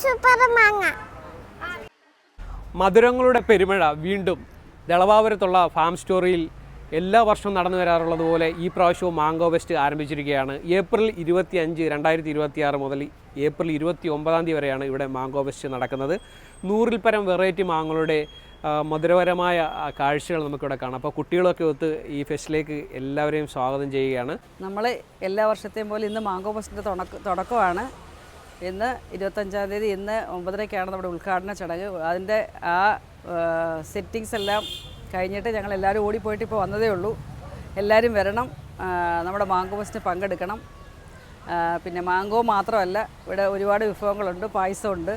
Super മാങ്ങ. മധുരങ്ങളുടെ പെരുമഴ വീണ്ടും ദളവാപുരത്തുള്ള ഫാം സ്റ്റോറിയിൽ എല്ലാ വർഷവും നടന്നു വരാറുള്ളതുപോലെ ഈ പ്രാവശ്യവും മാംഗോ ഫെസ്റ്റ് ആരംഭിച്ചിരിക്കുകയാണ്. ഏപ്രിൽ 25, 2026 മുതൽ ഏപ്രിൽ 29 വരെയാണ് ഇവിടെ മാംഗോ ഫെസ്റ്റ് നടക്കുന്നത്. 100-ൽ പരം വെറൈറ്റി മാങ്ങകളുടെ മധുരപരമായ കാഴ്ചകൾ നമുക്കിവിടെ കാണാം. അപ്പോൾ കുട്ടികളൊക്കെ ഒത്ത് ഈ ഫെസ്റ്റിലേക്ക് എല്ലാവരെയും സ്വാഗതം ചെയ്യുകയാണ്. നമ്മൾ എല്ലാ വർഷത്തെയും പോലെ ഇന്ന് മാംഗോ ഫെസ്റ്റിൻ്റെ തുടക്കമാണ്. ഇന്ന് 25-ാം തീയതി, ഇന്ന് 9:30-ക്കാണ് നമ്മുടെ ഉദ്ഘാടന ചടങ്ങ്. അതിൻ്റെ ആ സെറ്റിങ്സ് എല്ലാം കഴിഞ്ഞിട്ട് ഞങ്ങൾ എല്ലാവരും ഓടിപ്പോയിട്ട് ഇപ്പോൾ വന്നതേ ഉള്ളൂ. എല്ലാവരും വരണം, നമ്മുടെ മാംഗോ ഫെസ്റ്റിന് പങ്കെടുക്കണം. പിന്നെ മാംഗോ മാത്രമല്ല, ഇവിടെ ഒരുപാട് വിഭവങ്ങളുണ്ട്. പായസമുണ്ട്,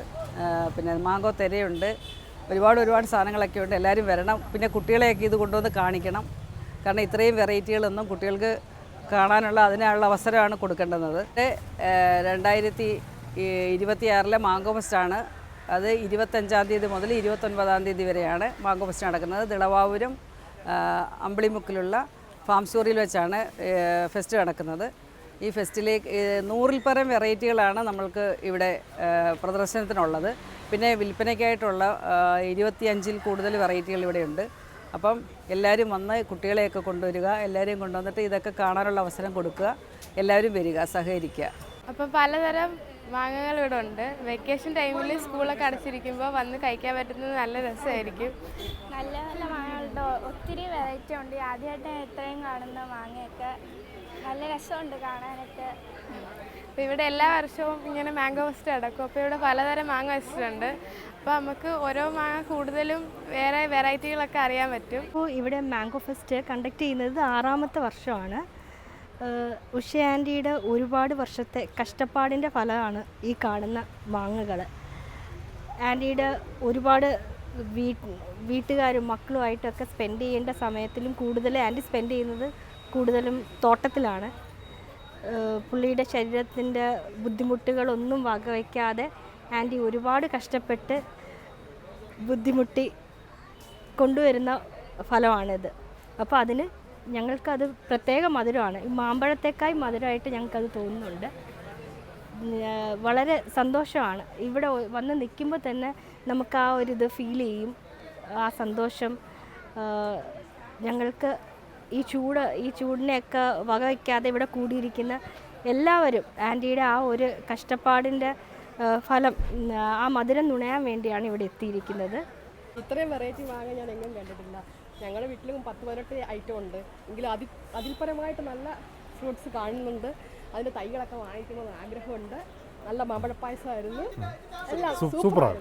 പിന്നെ മാംഗോ തെരയുണ്ട്, ഒരുപാട് സാധനങ്ങളൊക്കെ ഉണ്ട്. എല്ലാവരും വരണം. പിന്നെ കുട്ടികളെയൊക്കെ ഇത് കൊണ്ടുവന്ന് കാണിക്കണം. കാരണം ഇത്രയും വെറൈറ്റികളൊന്നും കുട്ടികൾക്ക് കാണാനുള്ള അതിനുള്ള അവസരമാണ് കൊടുക്കേണ്ടുന്നത്. 2026 മാംഗോ ഫെസ്റ്റാണ്. അത് 25-ാം തീയതി മുതൽ 29-ാം തീയതി വരെയാണ് മാംഗോ ഫെസ്റ്റ് നടക്കുന്നത്. ദളവാപുരം അമ്പിളിമുക്കിലുള്ള ഫാം സ്റ്റോറിയിൽ വെച്ചാണ് ഫെസ്റ്റ് നടക്കുന്നത്. ഈ ഫെസ്റ്റിലേക്ക് 100-ൽ പരം വെറൈറ്റികളാണ് നമ്മൾക്ക് ഇവിടെ പ്രദർശനത്തിനുള്ളത്. പിന്നെ വിൽപ്പനയ്ക്കായിട്ടുള്ള 25-ൽ കൂടുതൽ വെറൈറ്റികൾ ഇവിടെയുണ്ട്. അപ്പം എല്ലാവരും വന്ന് കുട്ടികളെയൊക്കെ കൊണ്ടുവരിക, എല്ലാവരെയും കൊണ്ടുവന്നിട്ട് ഇതൊക്കെ കാണാനുള്ള അവസരം കൊടുക്കുക. എല്ലാവരും വരിക, സഹകരിക്കുക. അപ്പോൾ പലതരം മാങ്ങകൾ ഇവിടെ ഉണ്ട്. വെക്കേഷൻ ടൈമിൽ സ്കൂളൊക്കെ അടച്ചിരിക്കുമ്പോൾ വന്ന് കഴിക്കാൻ പറ്റുന്നത് നല്ല രസമായിരിക്കും. നല്ല നല്ല മാങ്ങകളുണ്ട്, ഒത്തിരി വെറൈറ്റി ഉണ്ട്. ആദ്യമായിട്ട് ഇത്രയും കാണുന്ന മാങ്ങയൊക്കെ നല്ല രസമുണ്ട് കാണാനൊക്കെ. അപ്പോൾ ഇവിടെ എല്ലാ വർഷവും ഇങ്ങനെ മാംഗോ ഫെസ്റ്റ് നടക്കും. അപ്പോൾ ഇവിടെ പലതരം മാങ്ങ വെച്ചിട്ടുണ്ട്. അപ്പോൾ നമുക്ക് ഓരോ മാങ്ങ കൂടുതലും വേറെ വെറൈറ്റികളൊക്കെ അറിയാൻ പറ്റും. അപ്പോൾ ഇവിടെ മാംഗോ ഫെസ്റ്റ് കണ്ടക്ട് ചെയ്യുന്നത് 6ാമത്തെ വർഷമാണ്. ഉഷ ആൻറ്റിയുടെ ഒരുപാട് വർഷത്തെ കഷ്ടപ്പാടിൻ്റെ ഫലമാണ് ഈ കാണുന്ന മാങ്ങകൾ. ആൻറ്റിയുടെ ഒരുപാട് വീട്ടുകാരും മക്കളുമായിട്ടൊക്കെ സ്പെൻഡ് ചെയ്യേണ്ട സമയത്തിലും കൂടുതൽ ആൻറ്റി സ്പെൻഡ് ചെയ്യുന്നത് കൂടുതലും തോട്ടത്തിലാണ്. പുള്ളിയുടെ ശരീരത്തിൻ്റെ ബുദ്ധിമുട്ടുകളൊന്നും വകവയ്ക്കാതെ ആൻറ്റി ഒരുപാട് കഷ്ടപ്പെട്ട് ബുദ്ധിമുട്ടി കൊണ്ടുവരുന്ന ഫലമാണിത്. അപ്പോൾ അതിന് ഞങ്ങൾക്കത് പ്രത്യേക മധുരമാണ്. ഈ മാമ്പഴത്തേക്കായി മധുരമായിട്ട് ഞങ്ങൾക്കത് തോന്നുന്നുണ്ട്. വളരെ സന്തോഷമാണ്. ഇവിടെ വന്ന് നിൽക്കുമ്പോൾ തന്നെ നമുക്ക് ആ ഒരു ഇത് ഫീൽ ചെയ്യും. ആ സന്തോഷം ഞങ്ങൾക്ക് ഈ ചൂടിനെയൊക്കെ വകവയ്ക്കാതെ ഇവിടെ കൂടിയിരിക്കുന്ന എല്ലാവരും ആൻറ്റിയുടെ ആ ഒരു കഷ്ടപ്പാടിൻ്റെ ഫലം, ആ മധുരം നുണയാൻ വേണ്ടിയാണ് ഇവിടെ എത്തിയിരിക്കുന്നത്. ഇത്രയും വെറൈറ്റി മാങ്ങ ഞാൻ എങ്ങും കണ്ടിട്ടില്ല. ഞങ്ങളുടെ വീട്ടിലും 10-18 ഐറ്റം ഉണ്ട്. എങ്കിലും അതിൽപരമായിട്ട് നല്ല ഫ്രൂട്ട്സ് കാണുന്നുണ്ട്. അതിൻ്റെ തൈകളൊക്കെ വാങ്ങിക്കണമെന്ന് ആഗ്രഹമുണ്ട്. നല്ല മാമ്പഴപ്പായസമായിരുന്നു. എല്ലാം സൂപ്പറാണ്.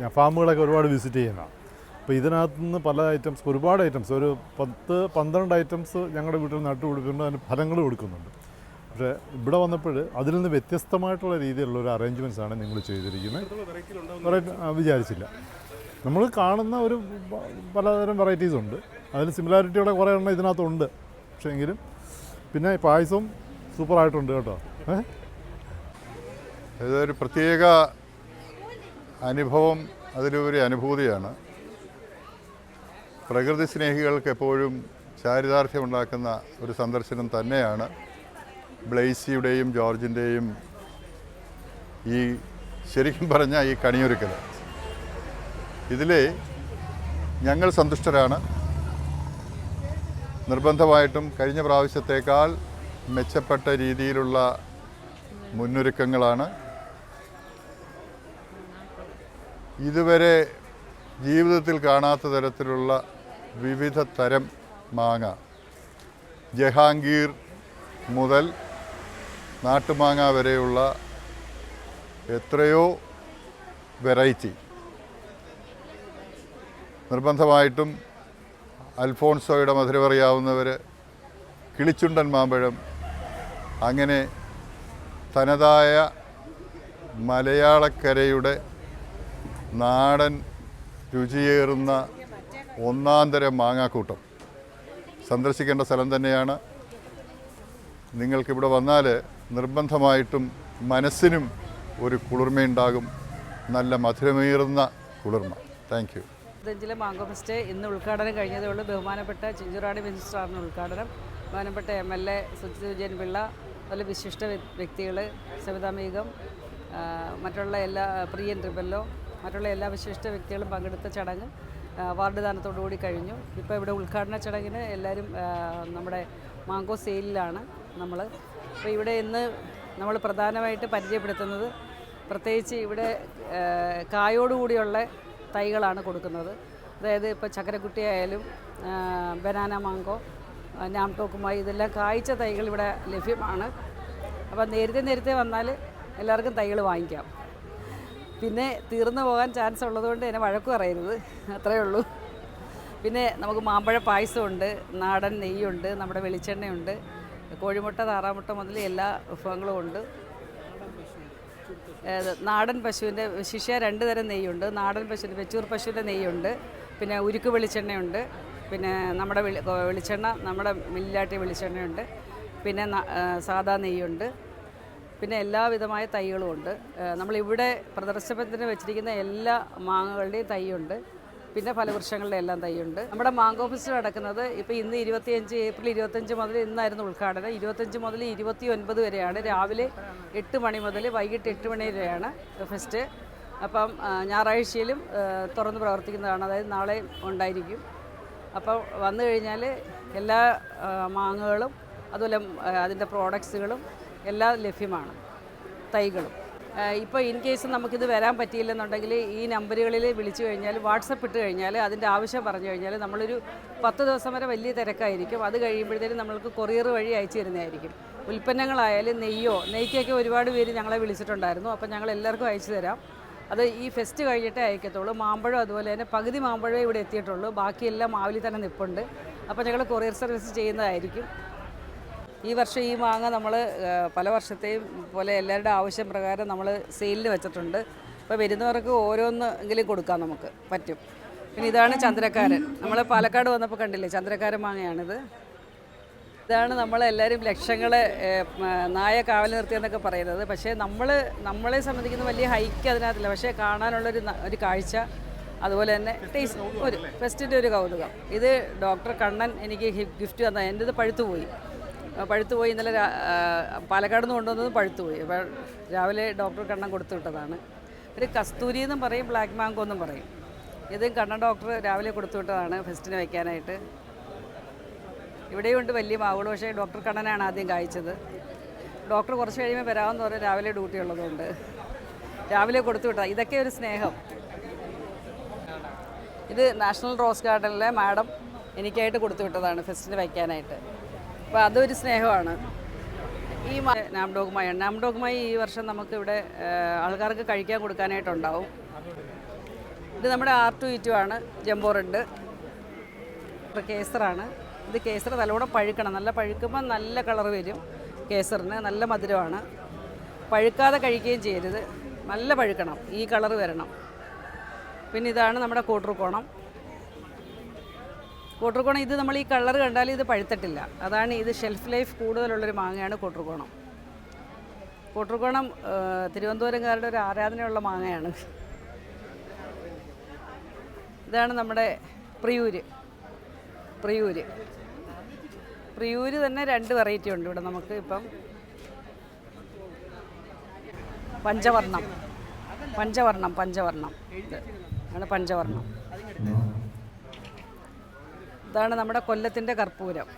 ഞാൻ ഫാമുകളൊക്കെ ഒരുപാട് വിസിറ്റ് ചെയ്യുന്നതാണ്. അപ്പോൾ ഇതിനകത്ത് നിന്ന് പല ഐറ്റംസ്, ഒരുപാട് ഐറ്റംസ്, ഒരു 10-12 ഐറ്റംസ് ഞങ്ങളുടെ വീട്ടിൽ നട്ടുപിടിപ്പിക്കുന്നുണ്ട്. അതിന് ഫലങ്ങൾ കൊടുക്കുന്നുണ്ട്. പക്ഷേ ഇവിടെ വന്നപ്പോൾ അതിൽ നിന്ന് വ്യത്യസ്തമായിട്ടുള്ള രീതിയിലുള്ള ഒരു അറേഞ്ച്മെൻറ്റ്സാണ് നിങ്ങൾ ചെയ്തിരിക്കുന്നത്. വിചാരിച്ചില്ല. നമ്മൾ കാണുന്ന ഒരു പലതരം വെറൈറ്റീസ് ഉണ്ട്. അതിൽ സിമിലാരിറ്റിയുടെ കുറേ എണ്ണം ഇതിനകത്തുണ്ട്. പക്ഷേ എങ്കിലും പിന്നെ പായസവും സൂപ്പറായിട്ടുണ്ട് കേട്ടോ. ഇതൊരു പ്രത്യേക അനുഭവം, അതിലൊരു അനുഭൂതിയാണ്. പ്രകൃതി സ്നേഹികൾക്ക് എപ്പോഴും ചാരിതാർത്ഥ്യമുണ്ടാക്കുന്ന ഒരു സന്ദർശനം തന്നെയാണ് ബ്ലെയ്സിയുടെയും ജോർജിൻ്റെയും ഈ ശരിക്കും പറഞ്ഞ ഈ കണിയൊരുക്കൽ. ഇതിൽ ഞങ്ങൾ സന്തുഷ്ടരാണ്. നിർബന്ധമായിട്ടും കഴിഞ്ഞ പ്രാവശ്യത്തേക്കാൾ മെച്ചപ്പെട്ട രീതിയിലുള്ള മുന്നൊരുക്കങ്ങളാണ്. ഇതുവരെ ജീവിതത്തിൽ കാണാത്ത തരത്തിലുള്ള വിവിധ തരം മാങ്ങ, ജഹാംഗീർ മുതൽ നാട്ടുമാങ്ങ വരെയുള്ള എത്രയോ വെറൈറ്റി. നിർബന്ധമായിട്ടും അൽഫോൺസോയുടെ മധുരമറിയാവുന്നവർ, കിളിച്ചുണ്ടൻ മാമ്പഴം, അങ്ങനെ തനതായ മലയാളക്കരയുടെ നാടൻ രുചിയേറുന്ന ഒന്നാന്തരം മാങ്ങാക്കൂട്ടം സന്ദർശിക്കേണ്ട സ്ഥലം തന്നെയാണ്. നിങ്ങൾക്കിവിടെ വന്നാൽ നിർബന്ധമായിട്ടും മനസ്സിനും ഒരു കുളിർമയുണ്ടാകും, നല്ല മധുരമേറുന്ന കുളിർമ. Thank you. 25-ലെ മാംഗോ ഫെസ്റ്റ് ഇന്ന് ഉദ്ഘാടനം കഴിഞ്ഞതേ ഉള്ളൂ. ബഹുമാനപ്പെട്ട ചിഞ്ചുറാണി മിനിസ്റ്ററാണ് ഉദ്ഘാടനം. ബഹുമാനപ്പെട്ട MLA സുജിത് വിജയൻ പിള്ള, അതുപോലെ വിശിഷ്ട വ്യക്തികൾ, സവിതാ ബീഗം, മറ്റുള്ള എല്ലാ പ്രിയൻ ട്രിബല്ലോ മറ്റുള്ള എല്ലാ വിശിഷ്ട വ്യക്തികളും പങ്കെടുത്ത ചടങ്ങ് അവാർഡ് ദാനത്തോടുകൂടി കഴിഞ്ഞു. ഇപ്പോൾ ഇവിടെ ഉദ്ഘാടന ചടങ്ങിന് എല്ലാവരും നമ്മുടെ മാംഗോ സെയിലിലാണ് നമ്മൾ. അപ്പോൾ ഇവിടെ ഇന്ന് നമ്മൾ പ്രധാനമായിട്ട് പരിചയപ്പെടുത്തുന്നത് പ്രത്യേകിച്ച് ഇവിടെ കായോടുകൂടിയുള്ള തൈകളാണ് കൊടുക്കുന്നത്. അതായത് ഇപ്പോൾ ചക്കരക്കുട്ടിയായാലും ബനാന മാങ്കോ, നാംടോക്കുമായി ഇതെല്ലാം കായ്ച്ച തൈകൾ ഇവിടെ ലഭ്യമാണ്. അപ്പോൾ നേരത്തെ വന്നാൽ എല്ലാവർക്കും തൈകൾ വാങ്ങിക്കാം. പിന്നെ തീർന്നു പോകാൻ ചാൻസ് ഉള്ളതുകൊണ്ട് എന്നെ വഴക്ക് പറയരുത്, അത്രയേ ഉള്ളൂ. പിന്നെ നമുക്ക് മാമ്പഴ പായസമുണ്ട്, നാടൻ നെയ്യുണ്ട്, നമ്മുടെ വെളിച്ചെണ്ണയുണ്ട്, കോഴിമുട്ട താറാമുട്ട മുതൽ എല്ലാ വിഭവങ്ങളും ഉണ്ട്. നാടൻ പശുവിൻ്റെ ശിഷ്യ 2 തരം നെയ്യുണ്ട്. നാടൻ പശുവിൻ്റെ വെച്ചൂർ പശുവിൻ്റെ നെയ്യുണ്ട്, പിന്നെ ഉരുക്ക് വെളിച്ചെണ്ണയുണ്ട്, പിന്നെ നമ്മുടെ വെളിച്ചെണ്ണ നമ്മുടെ മില്ലാട്ടിയ വെളിച്ചെണ്ണയുണ്ട്, പിന്നെ സാദാ നെയ്യുണ്ട്, പിന്നെ എല്ലാവിധമായ തൈകളും ഉണ്ട്. നമ്മളിവിടെ പ്രദർശനത്തിന് വെച്ചിരിക്കുന്ന എല്ലാ മാങ്ങകളുടെയും തൈയുണ്ട്, പിന്നെ ഫലവൃക്ഷങ്ങളുടെ എല്ലാം തൈയുണ്ട്. നമ്മുടെ മാംഗോ ഫെസ്റ്റ് നടക്കുന്നത് ഇപ്പോൾ ഇന്ന് 25 ഏപ്രിൽ 25 മുതൽ ഇന്നായിരുന്നു ഉദ്ഘാടനം. 25 മുതൽ 29 വരെയാണ്. രാവിലെ 8 മണി മുതൽ വൈകിട്ട് 8 മണി വരെയാണ് ഫെസ്റ്റ്. അപ്പം ഞായറാഴ്ചയിലും തുറന്ന് പ്രവർത്തിക്കുന്നതാണ്, അതായത് നാളെ ഉണ്ടായിരിക്കും. അപ്പോൾ വന്നു കഴിഞ്ഞാൽ എല്ലാ മാങ്ങകളും അതുപോലെ അതിൻ്റെ പ്രോഡക്ട്സുകളും എല്ലാം ലഭ്യമാണ്, തൈകളും. ഇപ്പോൾ ഇൻ കേസ് നമുക്കിത് വരാൻ പറ്റിയില്ലെന്നുണ്ടെങ്കിൽ ഈ നമ്പറുകളിൽ വിളിച്ചു കഴിഞ്ഞാൽ വാട്സപ്പ് ഇട്ട് കഴിഞ്ഞാൽ അതിൻ്റെ ആവശ്യം പറഞ്ഞു കഴിഞ്ഞാൽ നമ്മളൊരു 10 ദിവസം വരെ വലിയ തിരക്കായിരിക്കും. അത് കഴിയുമ്പോഴത്തേനും നമ്മൾക്ക് കൊറിയർ വഴി അയച്ചു തരുന്നതായിരിക്കും. ഉൽപ്പന്നങ്ങളായാലും നെയ്ക്കൊക്കെ ഒരുപാട് പേര് ഞങ്ങളെ വിളിച്ചിട്ടുണ്ടായിരുന്നു. അപ്പോൾ ഞങ്ങൾ എല്ലാവർക്കും അയച്ചു തരാം. അത് ഈ ഫെസ്റ്റ് കഴിഞ്ഞിട്ടേ അയക്കത്തുള്ളൂ. മാമ്പഴം അതുപോലെ തന്നെ പകുതി മാമ്പഴമേ ഇവിടെ എത്തിയിട്ടുള്ളൂ, ബാക്കിയെല്ലാം മാവിൽ തന്നെ നിൽപ്പുണ്ട്. അപ്പോൾ ഞങ്ങൾ കൊറിയർ സർവീസ് ചെയ്യുന്നതായിരിക്കും. ഈ വർഷം ഈ മാങ്ങ നമ്മൾ പല വർഷത്തെയും പോലെ എല്ലാവരുടെ ആവശ്യം പ്രകാരം നമ്മൾ സെയിലിൽ വെച്ചിട്ടുണ്ട്. അപ്പോൾ വരുന്നവർക്ക് ഓരോന്ന് എങ്കിലും കൊടുക്കാൻ നമുക്ക് പറ്റും. പിന്നെ ഇതാണ് ചന്ദ്രക്കാരൻ. നമ്മൾ പാലക്കാട് വന്നപ്പോൾ കണ്ടില്ലേ, ചന്ദ്രക്കാരൻ മാങ്ങയാണിത്. ഇതാണ് നമ്മളെല്ലാവരും ലക്ഷങ്ങളെ നായ കാവൽ നിർത്തിയെന്നൊക്കെ പറയുന്നത്. പക്ഷേ നമ്മളെ സംബന്ധിക്കുന്ന വലിയ ഹൈക്ക് അതിനകത്തില്ല. പക്ഷേ കാണാനുള്ളൊരു കാഴ്ച, അതുപോലെ തന്നെ ടേസ്റ്റ്, ഒരു ഫെസ്റ്റിൻ്റെ ഒരു കൗതുകം. ഇത് ഡോക്ടർ കണ്ണൻ എനിക്ക് ഗിഫ്റ്റ് തന്ന. എൻ്റെ ഇത് പഴുത്തുപോയി ഇന്നലെ പാലക്കാട് നിന്ന് കൊണ്ടുവന്നത് പഴുത്തുപോയി. അപ്പോൾ രാവിലെ ഡോക്ടർ കണ്ണൻ കൊടുത്തു വിട്ടതാണ്. ഒരു കസ്തൂരി എന്നും പറയും, ബ്ലാക്ക് മാങ്കോ എന്നും പറയും. ഇതും കണ്ണൻ ഡോക്ടർ രാവിലെ കൊടുത്തു വിട്ടതാണ് ഫെസ്റ്റിന് വയ്ക്കാനായിട്ട്. ഇവിടെയുണ്ട് വലിയ മാവുകൾ, പക്ഷേ ഡോക്ടർ കണ്ണനാണ് ആദ്യം കായ്ച്ചത്. ഡോക്ടർ കുറച്ച് കഴിയുമ്പോൾ വരാമെന്ന് പറഞ്ഞ് രാവിലെ ഡ്യൂട്ടി ഉള്ളതുകൊണ്ട് രാവിലെ കൊടുത്തു വിട്ടതാണ്. ഇതൊക്കെ ഒരു സ്നേഹം. ഇത് നാഷണൽ റോസ് ഗാർഡനിലെ മാഡം എനിക്കായിട്ട് കൊടുത്തു വിട്ടതാണ് ഫെസ്റ്റിന് വയ്ക്കാനായിട്ട്. അപ്പോൾ അതൊരു സ്നേഹമാണ്. ഈ നാംഡോഗ്മായി ഈ വർഷം നമുക്കിവിടെ ആൾക്കാർക്ക് കഴിക്കാൻ കൊടുക്കാനായിട്ടുണ്ടാവും. ഇത് നമ്മുടെ R2E2 ആണ്, ജംബോ റെഡ്. കേസറാണ്. ഇത് കേസർ നല്ലോണം പഴുക്കണം. നല്ല പഴുക്കുമ്പോൾ നല്ല കളർ വരും. കേസറിന് നല്ല മധുരമാണ്. പഴുക്കാതെ കഴിക്കുകയും ചെയ്യരുത്, നല്ല പഴുക്കണം, ഈ കളർ വരണം. പിന്നെ ഇതാണ് നമ്മുടെ കോട്ടൂർക്കോണം. ഇത് നമ്മൾ ഈ കളർ കണ്ടാൽ ഇത് പഴുത്തിട്ടില്ല. അതാണ് ഇത് ഷെൽഫ് ലൈഫ് കൂടുതലുള്ളൊരു മാങ്ങയാണ് കോട്ടൂർക്കോണം. തിരുവനന്തപുരംകാരുടെ ഒരു ആരാധനയുള്ള മാങ്ങയാണ്. ഇതാണ് നമ്മുടെ പ്രിയൂര് തന്നെ 2 വെറൈറ്റി ഉണ്ട് ഇവിടെ നമുക്ക്. ഇപ്പം പഞ്ചവർണ്ണം ആണ് പഞ്ചവർണ്ണം. ഇതാണ് നമ്മുടെ കൊല്ലത്തിൻ്റെ കർപ്പൂരം.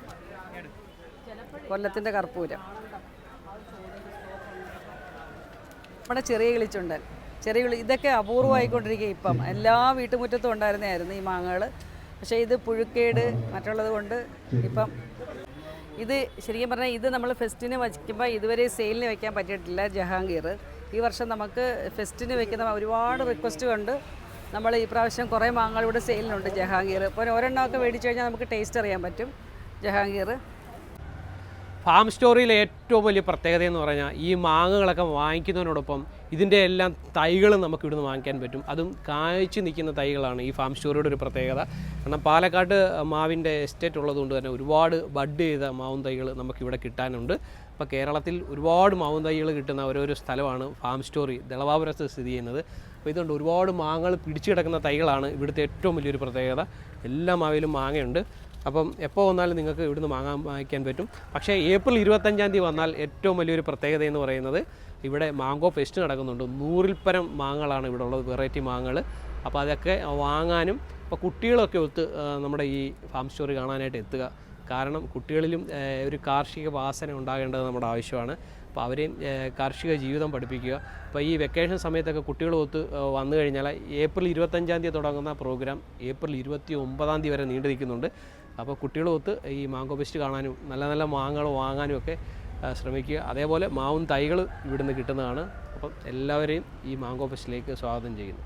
നമ്മുടെ ചെറിയ കിളിച്ചുണ്ടൻ, ഇതൊക്കെ അപൂർവമായിക്കൊണ്ടിരിക്കുക. ഇപ്പം എല്ലാ വീട്ടുമുറ്റത്തും ഉണ്ടായിരുന്നതായിരുന്നു ഈ മാങ്ങകൾ. പക്ഷേ ഇത് പുഴുക്കേട് മറ്റുള്ളത് കൊണ്ട് ഇപ്പം ഇത് ശരിക്കും പറഞ്ഞാൽ ഇത് നമ്മൾ ഫെസ്റ്റിന് വയ്ക്കുമ്പോൾ ഇതുവരെ സെയിലിന് വയ്ക്കാൻ പറ്റിയിട്ടില്ല. ജഹാംഗീർ ഈ വർഷം നമുക്ക് ഫെസ്റ്റിന് വയ്ക്കുന്ന ഒരുപാട് റിക്വസ്റ്റ് കൊണ്ട് നമ്മൾ ഈ പ്രാവശ്യം കുറേ മാങ്ങകൾ ഇവിടെ സെയിലിനുണ്ട്. ജഹാംഗീർ ഇപ്പോൾ ഒരെണ്ണമൊക്കെ മേടിച്ചു കഴിഞ്ഞാൽ നമുക്ക് ടേസ്റ്റ് അറിയാൻ പറ്റും. ജഹാംഗീർ ഫാം സ്റ്റോറിയിലെ ഏറ്റവും വലിയ പ്രത്യേകത എന്ന് പറഞ്ഞാൽ ഈ മാങ്ങകളൊക്കെ വാങ്ങിക്കുന്നതിനോടൊപ്പം ഇതിൻ്റെ എല്ലാം തൈകളും നമുക്ക് ഇവിടുന്ന് വാങ്ങിക്കാൻ പറ്റും. അതും കായ്ച്ചു നിൽക്കുന്ന തൈകളാണ് ഈ ഫാം സ്റ്റോറിയുടെ ഒരു പ്രത്യേകത. കാരണം പാലക്കാട് മാവിൻ്റെ എസ്റ്റേറ്റ് ഉള്ളതുകൊണ്ട് തന്നെ ഒരുപാട് ബഡ് ചെയ്ത മാവും തൈകൾ നമുക്കിവിടെ കിട്ടാനുണ്ട്. അപ്പോൾ കേരളത്തിൽ ഒരുപാട് മാവും തൈകൾ കിട്ടുന്ന ഓരോരോ സ്ഥലമാണ് ഫാം സ്റ്റോറി ദളവാപുരത്ത് സ്ഥിതി ചെയ്യുന്നത്. അപ്പോൾ ഇതുകൊണ്ട് ഒരുപാട് മാങ്ങകൾ പിടിച്ചു കിടക്കുന്ന തൈകളാണ് ഇവിടുത്തെ ഏറ്റവും വലിയൊരു പ്രത്യേകത. എല്ലാ മാവിലും മാങ്ങയുണ്ട്. അപ്പം എപ്പോൾ വന്നാലും നിങ്ങൾക്ക് ഇവിടുന്ന് വാങ്ങിക്കാൻ പറ്റും. പക്ഷേ ഏപ്രിൽ 25 വന്നാൽ ഏറ്റവും വലിയൊരു പ്രത്യേകത എന്ന് പറയുന്നത് ഇവിടെ മാംഗോ ഫെസ്റ്റ് നടക്കുന്നുണ്ട്. 100-ൽ പരം മാങ്ങകളാണ് ഇവിടെ ഉള്ളത്, വെറൈറ്റി മാങ്ങകൾ. അപ്പോൾ അതൊക്കെ വാങ്ങാനും ഇപ്പോൾ കുട്ടികളൊക്കെ ഒത്ത് നമ്മുടെ ഈ ഫാം സ്റ്റോറി കാണാനായിട്ട് എത്തുക. കാരണം കുട്ടികളിലും ഒരു കാർഷിക വാസന ഉണ്ടാകേണ്ടത് നമ്മുടെ ആവശ്യമാണ്. അപ്പോൾ അവരെയും കാർഷിക ജീവിതം പഠിപ്പിക്കുക. അപ്പോൾ ഈ വെക്കേഷൻ സമയത്തൊക്കെ കുട്ടികളൊത്ത് വന്നു കഴിഞ്ഞാൽ ഏപ്രിൽ 25-ാം തീയതി തുടങ്ങുന്ന പ്രോഗ്രാം ഏപ്രിൽ 29-ാം തീയതി വരെ നീണ്ടു നിൽക്കുന്നുണ്ട്. അപ്പോൾ കുട്ടികളൊത്ത് ഈ മാംഗോ ഫെസ്റ്റ് കാണാനും നല്ല നല്ല മാങ്ങകൾ വാങ്ങാനും ഒക്കെ ശ്രമിക്കുക. അതേപോലെ മാവും തൈകൾ ഇവിടുന്ന് കിട്ടുന്നതാണ്. അപ്പം എല്ലാവരെയും ഈ മാംഗോ ഫെസ്റ്റിലേക്ക് സ്വാഗതം ചെയ്യുന്നു.